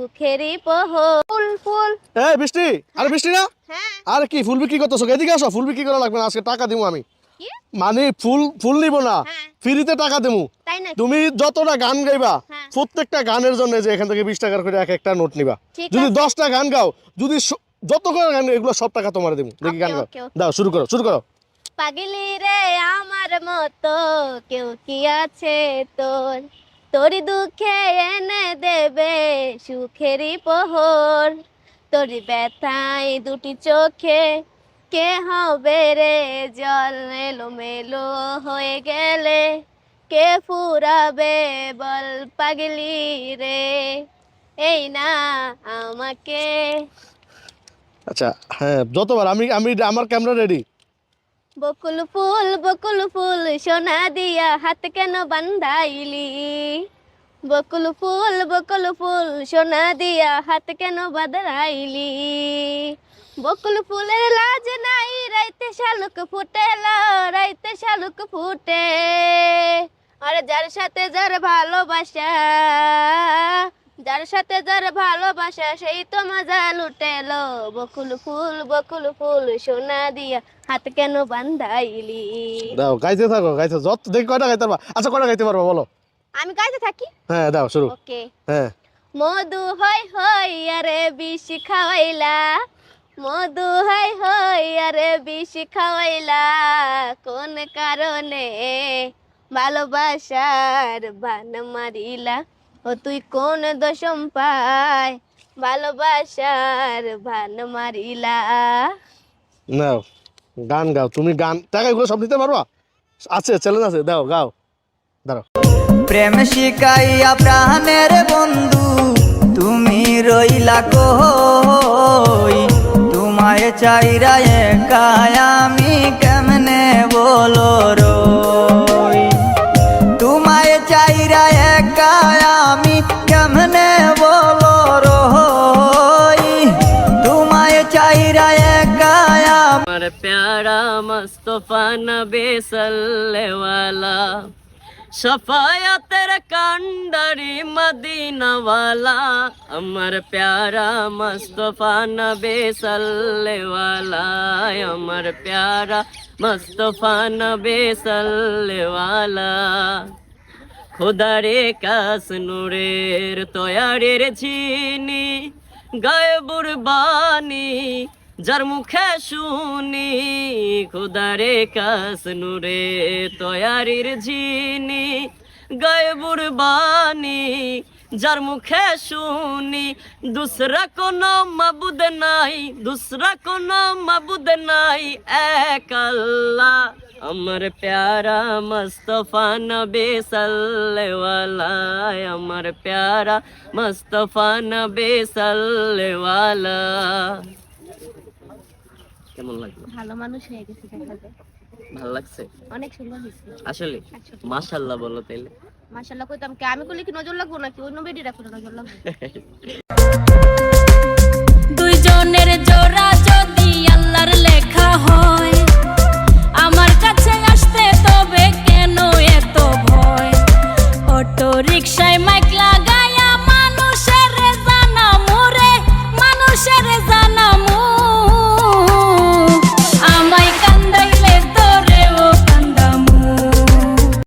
সুখেরই পোহর। ফুল ফুল এই বৃষ্টি, আরে বৃষ্টি না, হ্যাঁ আরে কি ফুল বিক্রি করতেছো? এদিকে আসো, ফুল বিক্রি করা লাগবে না, আজকে টাকা দিবো আমি। কি মানে ফুল ফুল নিব না, হ্যাঁ ফ্রিতে টাকা দেবো। তাই নাকি? তুমি যতটা গান গাইবা হ্যাঁ প্রত্যেকটা গানের জন্য যে এখান থেকে 20 টাকার করে এক একটা নোট নিবা। ঠিক যদি আছে। 10টা গান গাও, যদি যত করে গান এগুলো সব টাকা তোমার দেবো। দেখি ওকে গান গাও, ওকে ওকে। দাও শুরু করো শুরু করো। পাগলি রে আমার মতো কেউ কি আছে তোর, তোর দুঃখে এনে দেবে সুখেরই পোহর, তোর ব্যথায় দুটি চোখে কে হবে রে জল, এলোমেলো হয়ে গেলে কে ফুরাবে বল পাগলি রে, এই না আমাকে। আচ্ছা হ্যাঁ, যতবার আমি আমি আমার ক্যামেরা রেডি। বকুল ফুল সোনা দিয়া হাত কেন বান্ধাইলি, বকুল ফুল সোনা দিয়া হাত কেন বাঁধাইলি, বকুল ফুলের লাজ নাই রাইতে শালুক ফুটে, রাইতে শালুক ফুটে, আর যার সাথে যার ভালোবাসা, যার সাথে যার ভালোবাসা সেই তো মজা লুটেলো, বকুল ফুল সোনা দিয়া হাত কেন বান্ধাইলি। দাও গাইতে থাকো, গাইতে যত দেখি কয়টা গাইতে পারবা। আচ্ছা কয়টা গাইতে পারবা বলো? আমি গাইতে থাকি। হ্যাঁ দাও শুরু। ওকে। হ্যাঁ মধু হয় হয় আরে বিষ খাওয়াইলা, মধু হয় হয় আরে বিষ খাওয়াইলা, কোন কারণে ভালোবাসার বান মারিলা, ও তুই কোন দশম পায় ভালোবাসার বান মারিলা। নাও গান গাও, তুমি গান টাকা এগুলো সব দিতে পারবা? আছে চ্যালেঞ্জ আছে, দাও গাও, দাঁড়াও। প্রেম শিখাইয়া প্রাণের বন্ধু তুমি রইলা কই, তোমায় চাইরা একা আমি কেমনে বলো রই, তোমায় চাইরা একা আমি কেমনে বলো রই, তোমায় চাইরা একা। আমার প্যারা মুস্তফা নবী সাল্লেওয়ালা, শফায়াতের কান্ডারি মদিনাওয়ালা, আমার প্যারা মুস্তফা নবী সাল্লেওয়ালা, আমার প্যারা মুস্তফা নবী সাল্লেওয়ালা, খোদারে কাস নূরের তয়ারের ঝিনি, গায়বুর বাণী যার মুখে শুনি, খোদারে কাস নূরে তয়ারির ঝিনি, গায়বুর বাণী যার মুখে শুনি, দুসরা কোনো মাবুদ নাই, দুসরা কোনো মাবুদ নাই, এক আল্লাহ, আমার প্যারা মুস্তফা নবী সাল্লেওয়ালা, আমার প্যারা মুস্তফা নবী সাল্লেওয়ালা। কেমন লাগলো? ভালো মানুষ হয়ে গেছে দেখা যায়। ভালো লাগছে? অনেক সুন্দর হয়েছে আসলে মাশাআল্লাহ বলো তাইলে। মাশাআল্লাহ কইতাম কি, আমি কইলে কি নজর লাগবো নাকি অন্য বেডি রাখো নজর লাগবে?